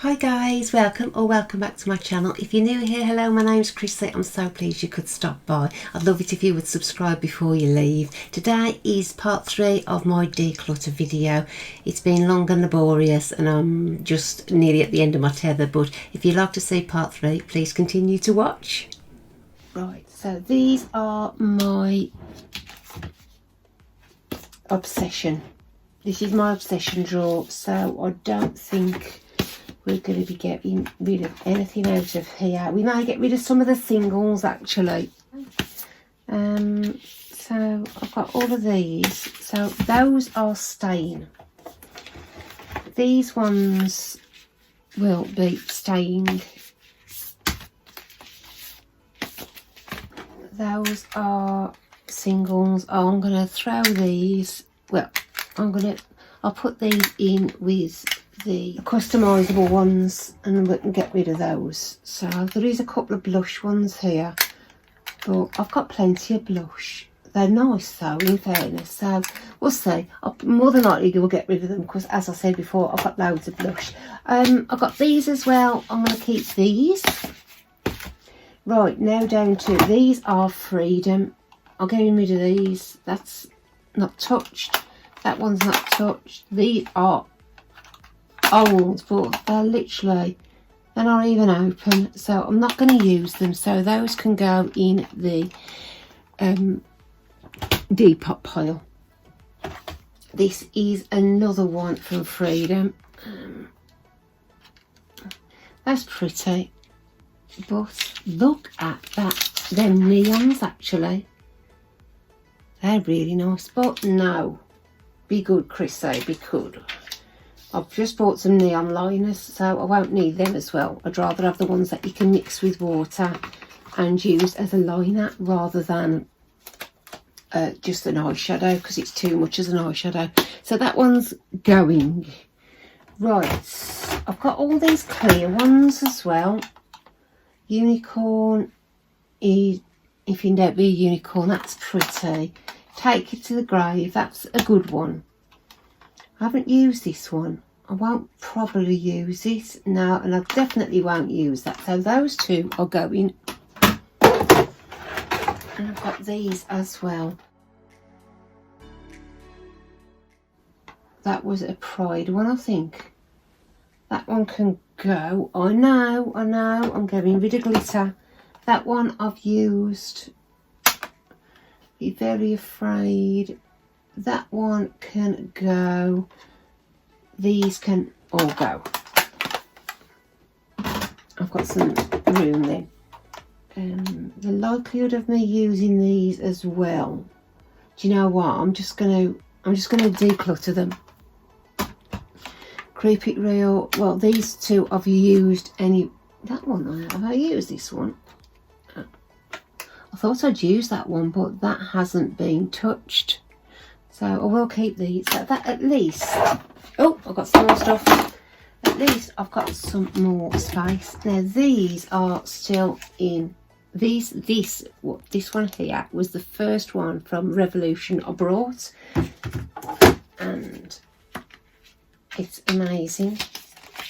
Hi guys, welcome back to my channel. If you're new here, hello, my name's Chrissy. I'm so pleased you could stop by. I'd love it if you would subscribe before you leave. Today is part 3 of my declutter video. It's been long and laborious and I'm just nearly at the end of my tether, but if you'd like to see part 3, please continue to watch. Right, so these are my obsession. This is my obsession drawer, so I don't think we're going to be getting rid of anything out of here. We may get rid of some of the singles actually. So I've got all of these. So those are staying. These ones will be staying. Those are singles. I'm going to throw these. Well, I'll put these in with the customizable ones and we can get rid of those. So there is a couple of blush ones here, but I've got plenty of blush. They're nice though, in fairness, so we'll see. More than likely we'll get rid of them because, as I said before, I've got loads of blush. I've got these as well. I'm going to keep these. Right, now down to these are Freedom. I'm getting rid of these. That's not touched. That one's not touched. These are old, but they're not even open, so I'm not going to use them, so those can go in the Depop pile. This is another one from Freedom. That's pretty, but look at that, them neons actually, they're really nice. But no, be good, Chrissy, be good. I've just bought some neon liners, so I won't need them as well. I'd rather have the ones that you can mix with water and use as a liner rather than just an eyeshadow, because it's too much as an eyeshadow. So that one's going. Right, I've got all these clear ones as well. Unicorn is, if you don't be a unicorn, that's pretty. Take It to the Grave, that's a good one. I haven't used this one. I won't probably use it. No, and I definitely won't use that. So those two are going. And I've got these as well. That was a Pride one, I think. That one can go. I know, I'm getting rid of glitter. That one I've used. Be Very Afraid. That one can go. These can all go. I've got some room then. The likelihood of me using these as well. Do you know what? I'm just gonna declutter them. Keep It Real. Well, these two I've used. That one have I used this one? I thought I'd use that one, but that hasn't been touched. So I will keep these. So that at least, oh, I've got some more stuff. At least I've got some more space. Now these are still in, this one here was the first one from Revolution I brought. And it's amazing.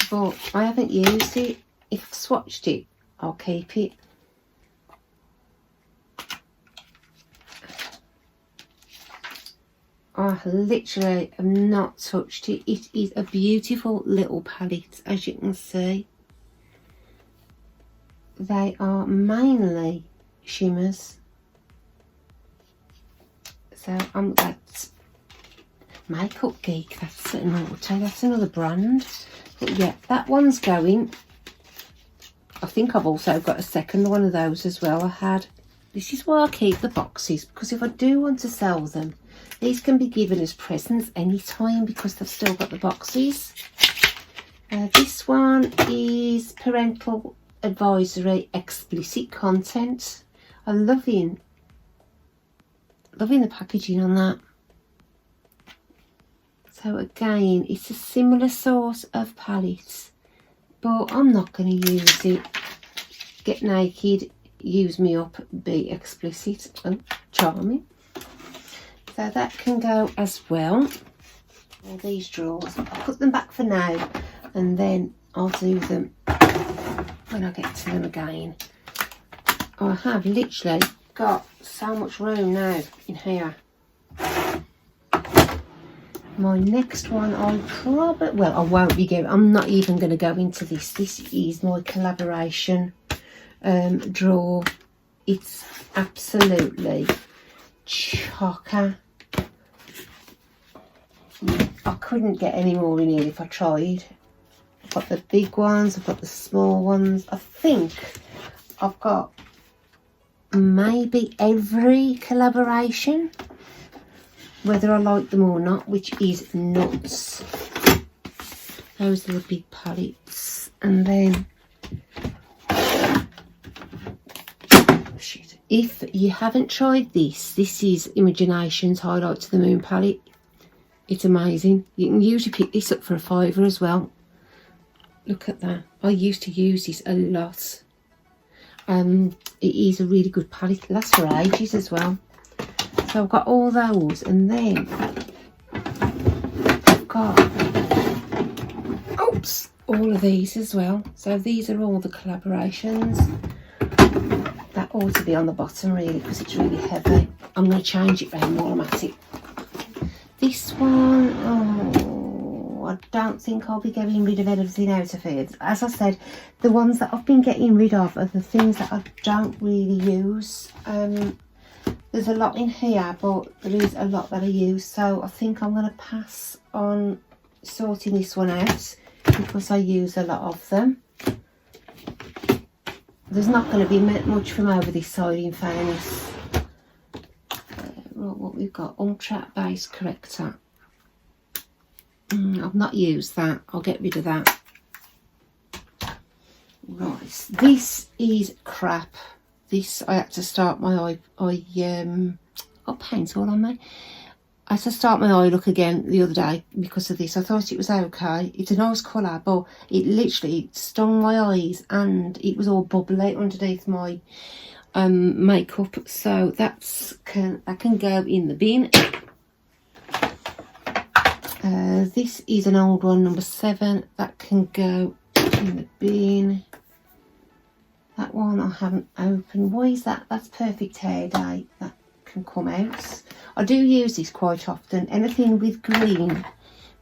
But I haven't used it. If I've swatched it, I'll keep it. I literally have not touched it. It is a beautiful little palette, as you can see. They are mainly shimmers. So that's Makeup Geek, that's another brand. But yeah, that one's going. I think I've also got a second one of those as well. I had. This is why I keep the boxes, because if I do want to sell them, these can be given as presents anytime because they've still got the boxes. This one is Parental Advisory Explicit Content. I'm loving the packaging on that. So again, it's a similar sort of palette, but I'm not going to use it. Get naked, use me up, be explicit. Oh, charming. So that can go as well. All these drawers, I'll put them back for now, and then I'll do them when I get to them again. I have literally got so much room now in here. My next one, I won't be going, I'm not even going to go into this. This is my collaboration drawer. It's absolutely chocker. I couldn't get any more in here if I tried. I've got the big ones, I've got the small ones. I think I've got maybe every collaboration, whether I like them or not, which is nuts. Those are the big palettes. And then, if you haven't tried this, this is Imagination's Highlight to the Moon palette. It's amazing. You can usually pick this up for a £5 as well. Look at that. I used to use this a lot. It is a really good palette. It lasts for ages as well. So I've got all those, and then I've got all of these as well. So these are all the collaborations. That ought to be on the bottom really, because it's really heavy. I'm going to change it round while I'm at it. This one, I don't think I'll be getting rid of anything out of here. As I said, the ones that I've been getting rid of are the things that I don't really use. There's a lot in here, but there is a lot that I use. So I think I'm going to pass on sorting this one out because I use a lot of them. There's not going to be much from over this side in fairness. Right, what we've got, Ultra Base Corrector. I've not used that. I'll get rid of that. Right, this is crap. This, I had to start my got paint all on me. I had to start my eye look again the other day because of this. I thought it was okay. It's a nice colour, but it literally stung my eyes and it was all bubbly underneath my makeup. So that can go in the bin. This is an old one, number 7. That can go in the bin. That one I haven't opened. Why is that? That's Perfect Hair Day. That can come out. I do use this quite often. Anything with green,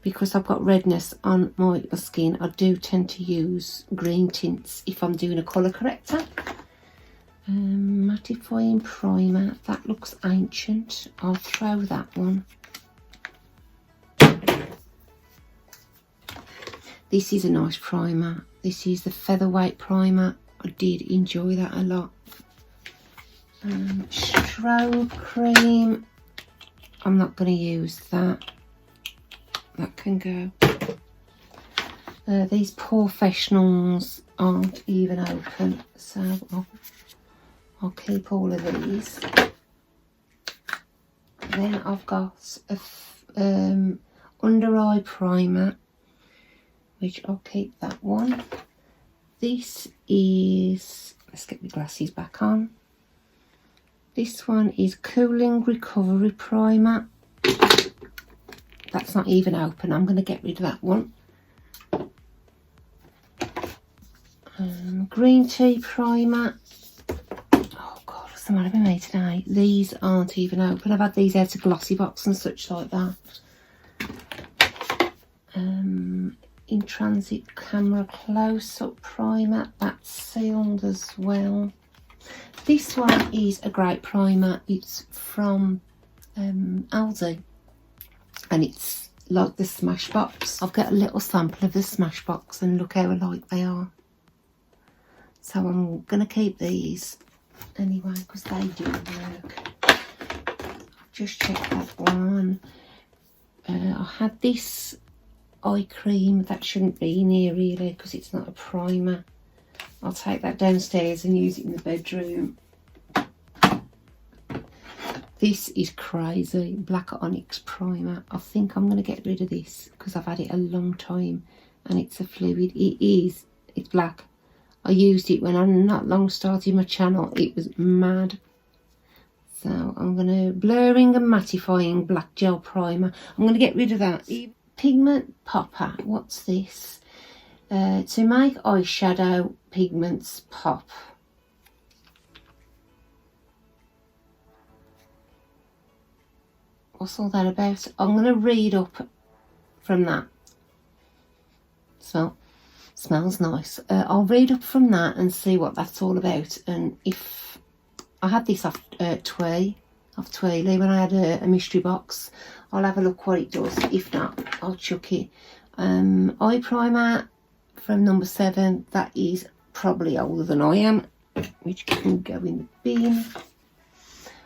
because I've got redness on my skin, I do tend to use green tints if I'm doing a colour corrector. Mattifying primer. That looks ancient. I'll throw that one. This is a nice primer. This is the Featherweight primer. I did enjoy that a lot. Strobe cream. I'm not going to use that. That can go. These Professionals aren't even open, so I'll keep all of these. Then I've got a under eye primer, which I'll keep that one. This is, let's get my glasses back on. This one is Cooling Recovery Primer. That's not even open. I'm going to get rid of that one. Green Tea Primer. Oh God, what's the matter with me today? These aren't even open. I've had these out of Glossy Box and such like that. In Transit Camera Close-Up Primer. That's sealed as well. This one is a great primer. It's from Aldi, and it's like the Smashbox. I've got a little sample of the Smashbox and look how alike they are. So I'm going to keep these anyway because they do work. I've just checked that one. I had this eye cream. That shouldn't be in here really because it's not a primer. I'll take that downstairs and use it in the bedroom. This is crazy. Black Onyx Primer. I think I'm going to get rid of this because I've had it a long time and it's a fluid. It's black. I used it when I not long started my channel. It was mad. So I'm going to blurring and mattifying black gel primer. I'm going to get rid of that. Pigment Popper. What's this? to make eyeshadow pigments pop. What's all that about? I'm going to read up from that. Smells nice. I'll read up from that and see what that's all about. And if I had this off Tweely when I had a mystery box, I'll have a look what it does. If not, I'll chuck it. Eye primer from number 7. That is probably older than I am, which can go in the bin.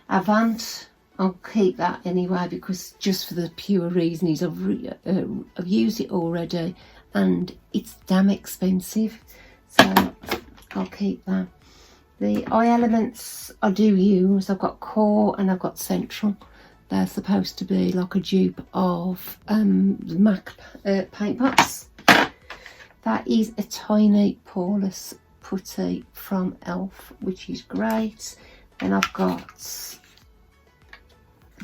Avant. I'll keep that anyway, because just for the pure reason is I've used it already and it's damn expensive, so I'll keep that. The eye elements I do use, I've got Core and I've got Central. They're supposed to be like a dupe of the MAC paint pots. That is a tiny poreless putty from Elf, which is great. Then I've got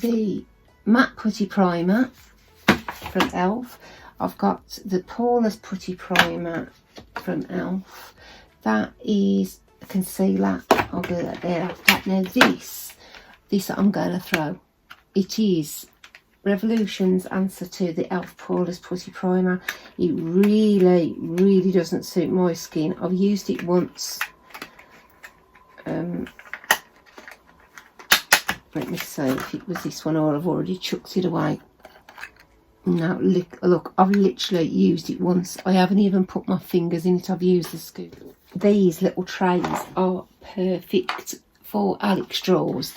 the matte putty primer from Elf. I've got the poreless putty primer from Elf. That is a concealer. I'll do that there after that. Now this I'm going to throw. It is Revolution's answer to the Elf poreless putty primer. It really doesn't suit my skin. I've used it once. Let me see if it was this one or I've already chucked it away. No, look, I've literally used it once. I haven't even put my fingers in it. I've used the scoop. These little trays are perfect for Alec straws.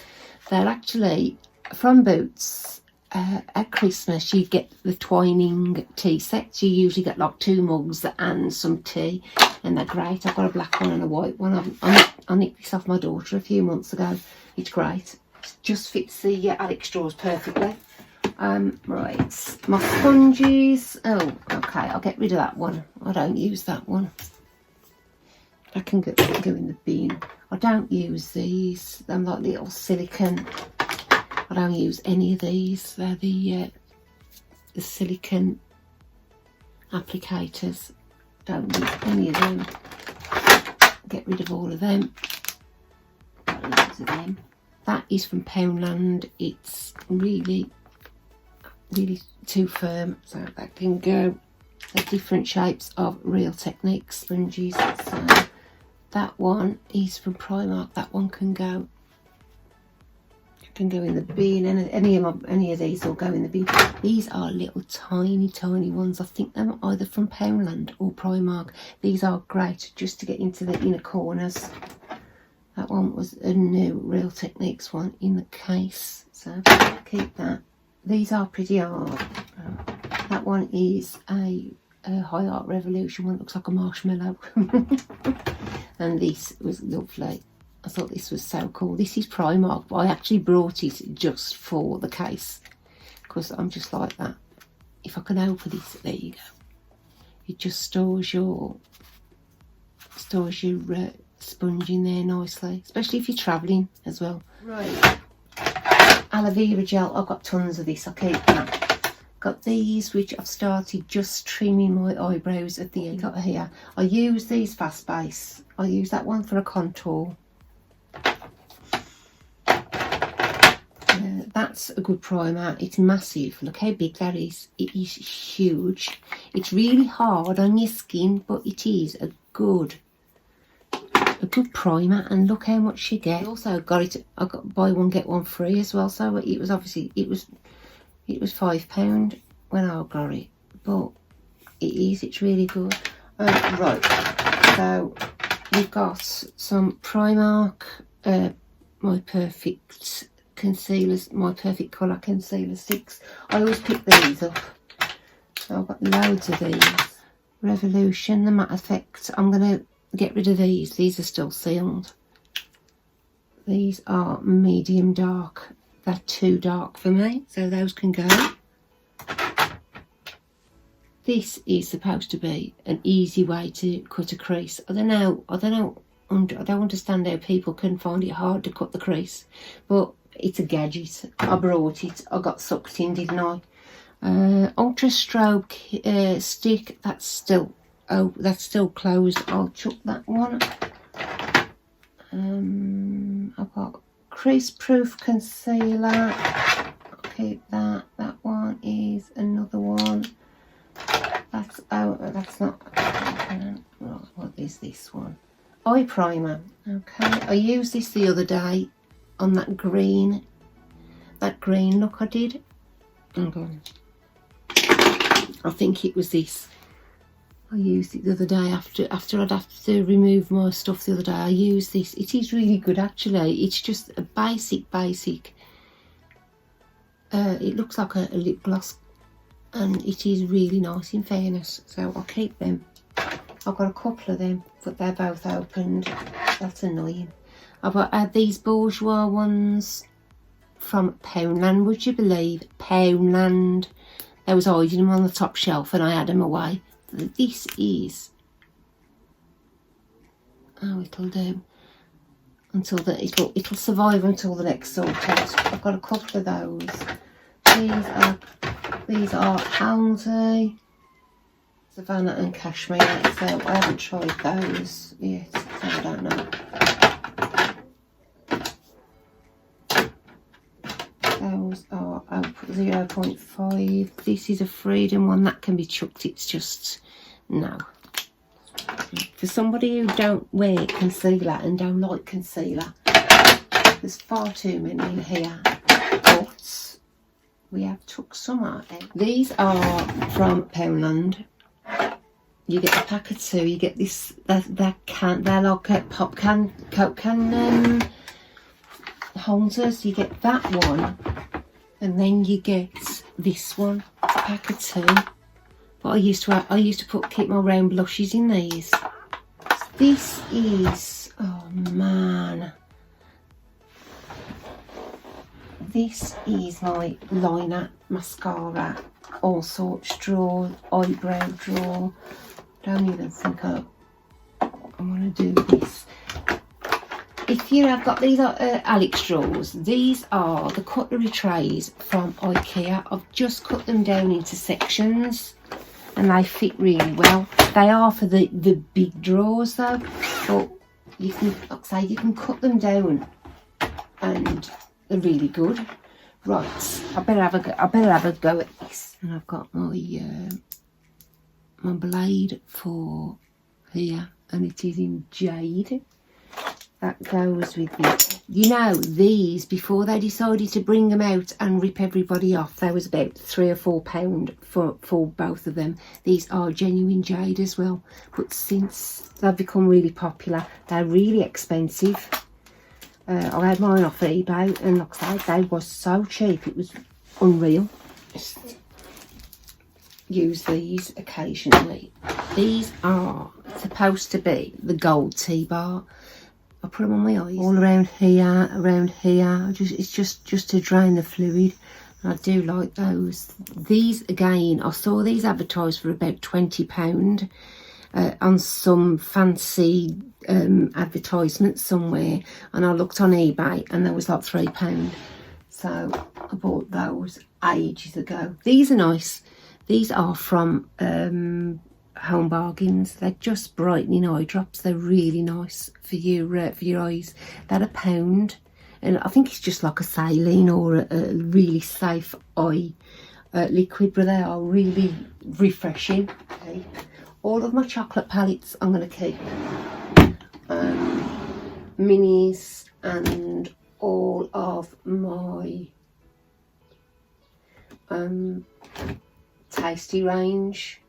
They're actually from Boots. At Christmas you get the twining tea sets. You usually get like 2 mugs and some tea, and they're great. I've got a black one and a white one. I nicked this off my daughter a few months ago. It's great. It just fits the Alec straws perfectly. Right, my sponges. Oh, okay, I'll get rid of that one. I don't use that one. I can go in the bin. I don't use these. They're like little silicone. I don't use any of these. They're the silicone applicators. Don't use any of them. Get rid of all of them. Got loads of them. That is from Poundland. It's really too firm, so that can go. There's different shapes of Real Techniques sponges. So that one is from Primark. That one can go in the bin. Any of these will go in the bin. These are little tiny ones. I think they're either from Poundland or Primark. These are great just to get into the inner corners. That one was a new Real Techniques one in the case, so keep that. These are pretty hard. That one is a High Art Revolution one. It looks like a marshmallow. And this was lovely. I thought this was so cool. This is Primark, but I actually brought it just for the case because I'm just like that. If I can open it, there you go. It just stores your sponge in there nicely, especially if you're travelling as well. Right. Aloe vera gel. I've got tons of this. I keep that. Got these, which I've started just trimming my eyebrows at the end. Got here. I use these fast base. I use that one for a contour. That's a good primer. It's massive. Look how big that is. It is huge. It's really hard on your skin, but it is a good primer. And look how much you get. I also got it. I got buy one get one free as well. So it was obviously it was £5 when I got it, but it's really good. Right. So we've got some Primark. My Perfect concealers, My Perfect Colour concealer sticks. I always pick these up, so I've got loads of these. Revolution, the matte effect. I'm going to get rid of these. These are still sealed. These are medium dark. They're too dark for me, so those can go. This is supposed to be an easy way to cut a crease. I don't understand how people can find it hard to cut the crease, but it's a gadget. I brought it. I got sucked in, didn't I? Ultra strobe stick. That's still oh, that's still closed. I'll chuck that one. I've got crease proof concealer. I'll keep that. That one is another one. That's that's not. What is this one? Eye primer. Okay, I used this the other day on that green look I did. Okay. I think it was this. I used it the other day after I'd have to remove my stuff the other day. I used this. It is really good actually. It's just a basic. It looks like a lip gloss, and it is really nice in fairness. So I'll keep them. I've got a couple of them, but they're both opened. That's annoying. I've had these bourgeois ones from Poundland. Would you believe? Poundland. They was hiding them on the top shelf, and I had them away. This is, oh, it'll do until it'll survive until the next sort out. I've got a couple of those. These are Halsey, Savannah and Cashmere, so I haven't tried those yet, so I don't know. Those are 0.5. This is a Freedom one that can be chucked. It's just no. For somebody who don't wear concealer and don't like concealer, there's far too many in here. But we have took some out. These are from Poundland. You get a pack of 2. You get this. They're like a pop can, Coke can holders. You get that one, and then you get this one. It's a pack of 2. But I used to keep my round blushes in these. This is, oh man, this is my liner, mascara, all sorts drawer, eyebrow drawer. Don't even think I want to do this. If you have got these Alex drawers, these are the cutlery trays from IKEA. I've just cut them down into sections and they fit really well. They are for the big drawers though, but you can, like I say, you can cut them down and they're really good. Right, I better have a go at this. And I've got my my blade for here, and it is in jade. That goes with this. You know, these, before they decided to bring them out and rip everybody off, there was about £3 or £4 for both of them. These are genuine jade as well, but since they've become really popular, they're really expensive. I had mine off eBay, and like I said, they were so cheap, it was unreal. Just use these occasionally. These are supposed to be the gold tea bar. I put them on my eyes, all around here, it's just to drain the fluid. I do like those. These again, I saw these advertised for about £20 on some fancy advertisement somewhere, and I looked on eBay and there was like £3. So I bought those ages ago. These are nice. These are from Home Bargains. They're just brightening eye drops. They're really nice for your eyes. They're £1, and I think it's just like a saline or a really safe eye liquid, but they are really refreshing. Okay. All of my chocolate palettes I'm going to keep. Minis and all of my tasty range.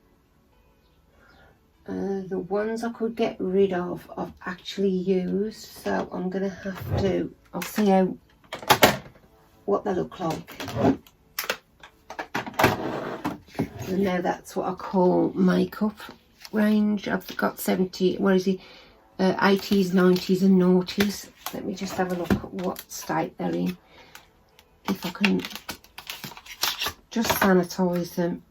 The ones I could get rid of I've actually used, so I'm gonna have to, I'll see what they look like. And now that's what I call makeup range. I've got 70, what is it, 80s, 90s and noughties. Let me just have a look at what state they're in, if I can just sanitize them.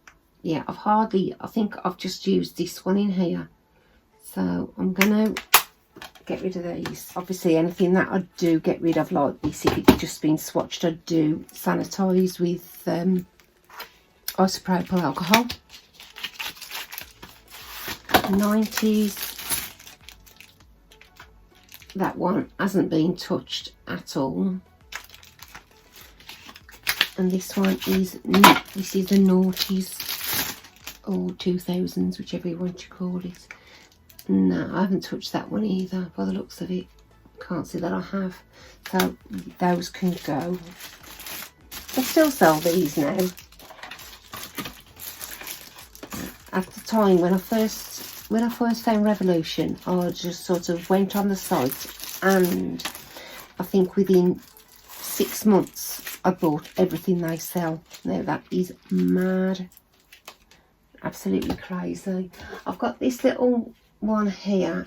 Yeah, I think I've just used this one in here. So I'm going to get rid of these. Obviously, anything that I do get rid of like this, if it's just been swatched, I do sanitize with isopropyl alcohol. 90s. That one hasn't been touched at all. And this one is, this is the noughties or 2000s, whichever you want to call it. No, I haven't touched that one either by the looks of it. Can't see that I have. So those can go. They still sell these now. At the time when I first found Revolution, I just sort of went on the site, and I think within 6 months I bought everything they sell. Now that is mad, absolutely crazy. I've got this little one here.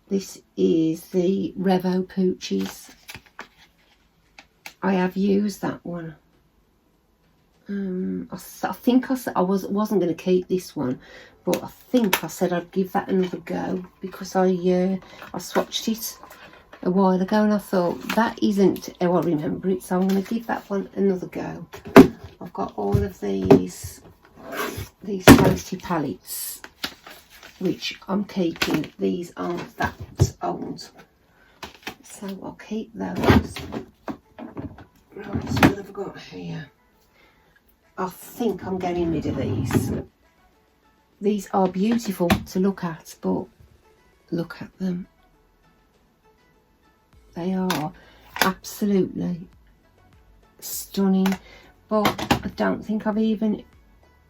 This is the Revo Poochies. I have used that one. I think I wasn't going to keep this one, but I think I said I'd give that another go because I swatched it a while ago and I thought that isn't how I remember it, so I'm going to give that one another go. I've got all of these tasty palettes which I'm keeping. These aren't that old, so I'll keep those. Right, what have I got here? I think I'm getting rid of these. These are beautiful to look at, but look at them. They are absolutely stunning, but I don't think I've even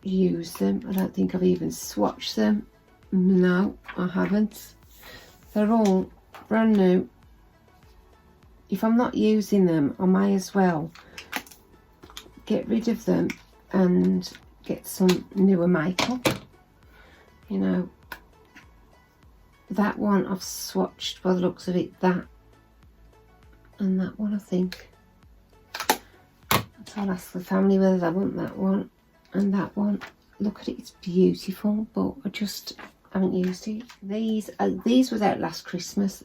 used them. I don't think I've even swatched them. No, I haven't. They're all brand new. If I'm not using them, I may as well get rid of them and get some newer makeup. You know, that one I've swatched by the looks of it, that and that one I think. So I'll ask the family whether they want that one and that one. Look at it, it's beautiful, but I just haven't used it. These was out last Christmas.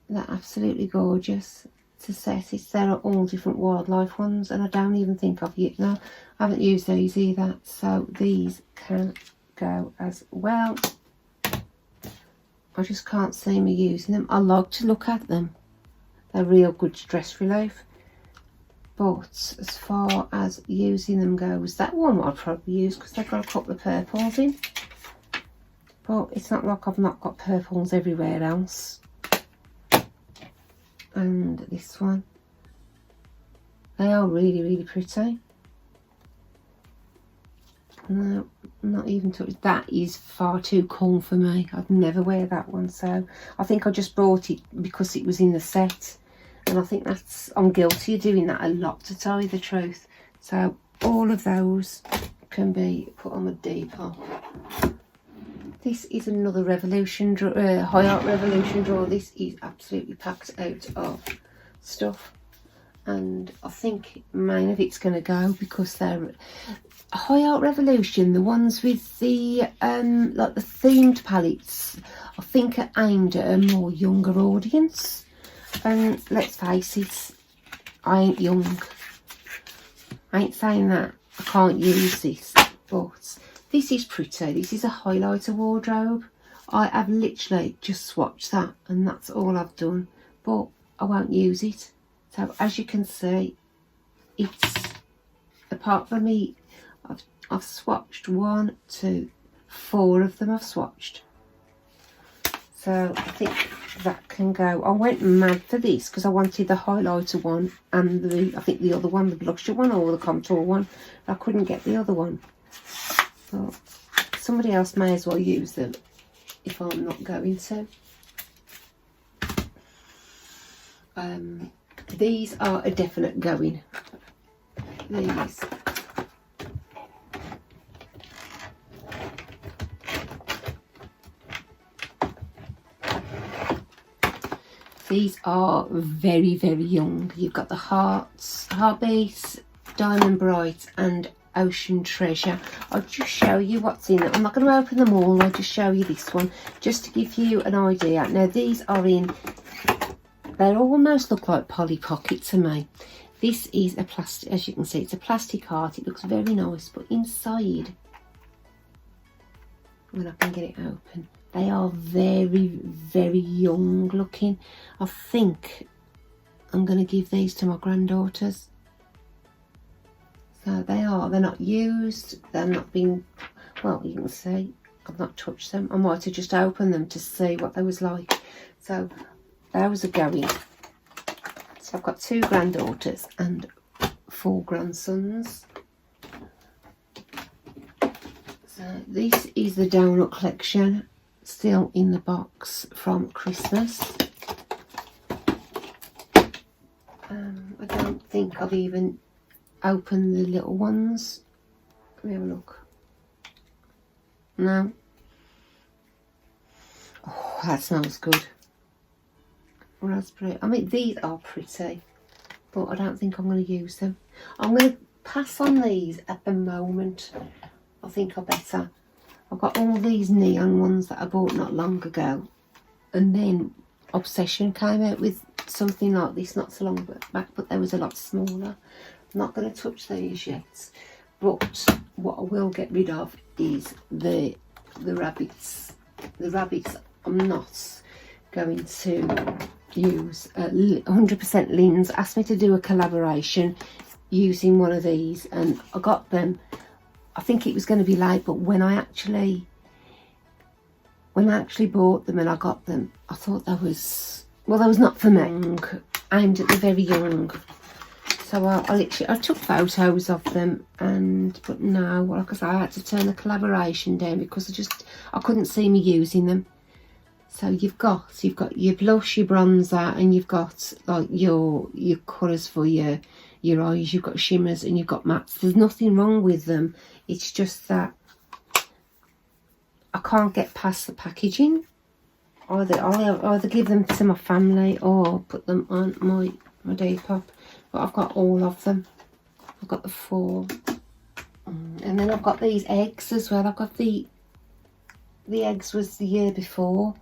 They're absolutely gorgeous to set. They're all different wildlife ones, and I don't even think I haven't used these either, so these can go as well. I just can't see me using them. I like to look at them. They're real good stress relief, but as far as using them goes, that one I'd probably use because they've got a couple of purples in, but it's not like I've not got purples everywhere else. And this one, they are really, really pretty. No, not even touched. That is far too cool for me. I'd never wear that one, so I think I just bought it because it was in the set, and I think I'm guilty of doing that a lot, to tell you the truth. So all of those can be put on the Depot. This is another Revolution High Art Revolution drawer. This is absolutely packed out of stuff, and I think main of it's going to go because they're High Art Revolution. The ones with the like the themed palettes, I think are aimed at a more younger audience. And let's face it, I ain't young. I ain't saying that I can't use this, but this is pretty. This is a highlighter wardrobe. I have literally just swatched that, and that's all I've done, but I won't use it. So as you can see, it's, apart from me, I've swatched 1, 2, 4 of them I've swatched. So I think that can go. I went mad for this because I wanted the highlighter one and I think the other one, the blusher one or the contour one. I couldn't get the other one. So somebody else may as well use them if I'm not going to. These are a definite going. These. These are very, very young. You've got the Hearts, Heartbeats, Diamond Bright and Ocean Treasure. I'll just show you what's in it. I'm not going to open them all. I'll just show you this one just to give you an idea. Now these are in, they almost look like Polly Pocket to me. This is a plastic, as you can see, it's a plastic heart. It looks very nice, but inside, when I can get it open. They are very, very young looking. I think I'm going to give these to my granddaughters. So they're not used, they're not been, well, you can see, I've not touched them. I might have just opened them to see what they was like. So those are going. So I've got 2 granddaughters and 4 grandsons. So this is the donut collection, still in the box from Christmas. I don't think I've even opened the little ones. Let me have a look. No. Oh, that smells good. Raspberry. I mean, these are pretty, but I don't think I'm going to use them. I'm going to pass on these at the moment. I think I better. I've got all these neon ones that I bought not long ago, and then Obsession came out with something like this not so long back, but they was a lot smaller. I'm not going to touch these yet, but what I will get rid of is the rabbits. The rabbits I'm not going to use. 100% Lynn's asked me to do a collaboration using one of these, and I got them. I think it was going to be late, but when I actually bought them and I got them, I thought that was, well, that was not for me. Aimed at the very young. So I took photos of them, but no, like I say, I had to turn the collaboration down because I couldn't see me using them. So you've got your blush, your bronzer, and you've got like your colours for your eyes. You've got shimmers and you've got mattes. There's nothing wrong with them. It's just that I can't get past the packaging. I'll either give them to my family or put them on my Depop. But I've got all of them. I've got the 4. And then I've got these eggs as well. I've got the eggs was the year before.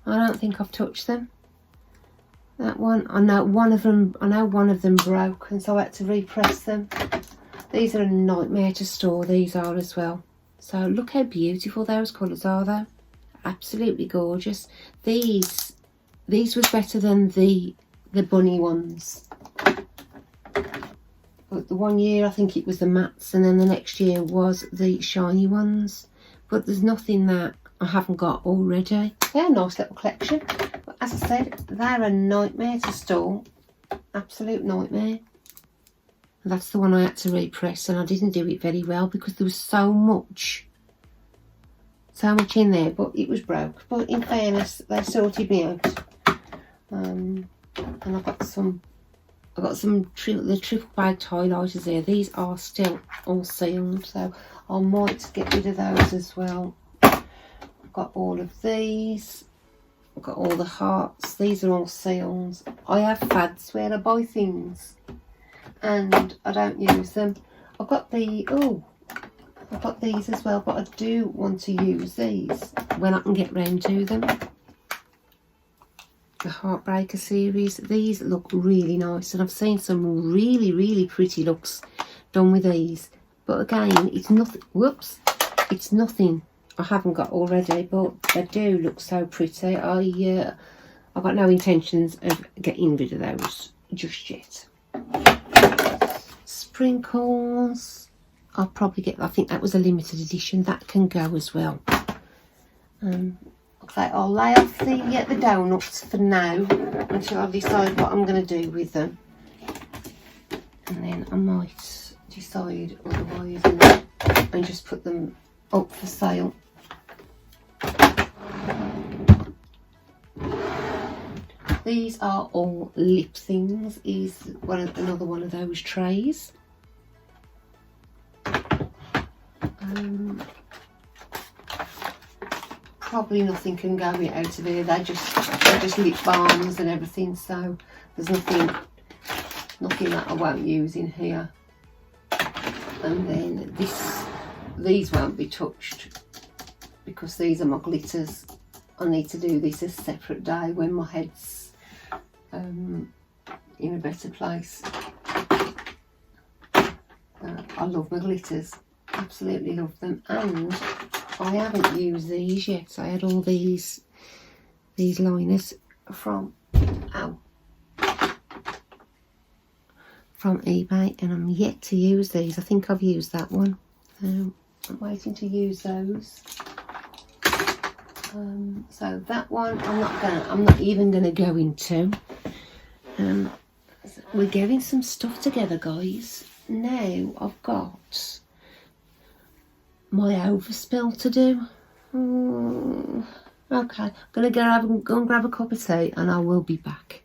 I don't think I've touched them. That one, I know one of them broke, and so I had to repress them. These are a nightmare to store, these are as well. So look how beautiful those colours are though. Absolutely gorgeous. These was better than the bunny ones. But the one year I think it was the mattes, and then the next year was the shiny ones. But there's nothing that I haven't got already. They're a nice little collection. But as I said, they're a nightmare to store. Absolute nightmare. And that's the one I had to repress, and I didn't do it very well because there was so much in there, but it was broke. But in fairness, they sorted me out. And I got the triple bagged highlighters there. These are still all sealed, so I might get rid of those as well. I've got all of these. I've got all the hearts. These are all sealed. I have fads where I buy things and I don't use them. I've got these as well, but I do want to use these when I can get round to them. The Heartbreaker series. These look really nice, and I've seen some really, really pretty looks done with these. But again, it's nothing. Whoops! It's nothing I haven't got already, but they do look so pretty. I've got no intentions of getting rid of those just yet. Sprinkles. I'll probably get. I think that was a limited edition. That can go as well. Okay, I'll lay off the donuts for now until I decide what I'm going to do with them, and then I might decide otherwise and just put them up for sale. These are all lip things. Is another one of those trays. Probably nothing can go out of here. They're just lip balms and everything, so there's nothing that I won't use in here. And then these won't be touched because these are my glitters. I need to do this a separate day when my head's in a better place. I love my glitters, absolutely love them, and I haven't used these yet. I had all these liners from eBay, and I'm yet to use these. I think I've used that one. I'm waiting to use those. So that one I'm not even gonna go into. We're getting some stuff together, guys. Now I've got my overspill to do. Okay, I'm gonna go and grab a cup of tea, and I will be back.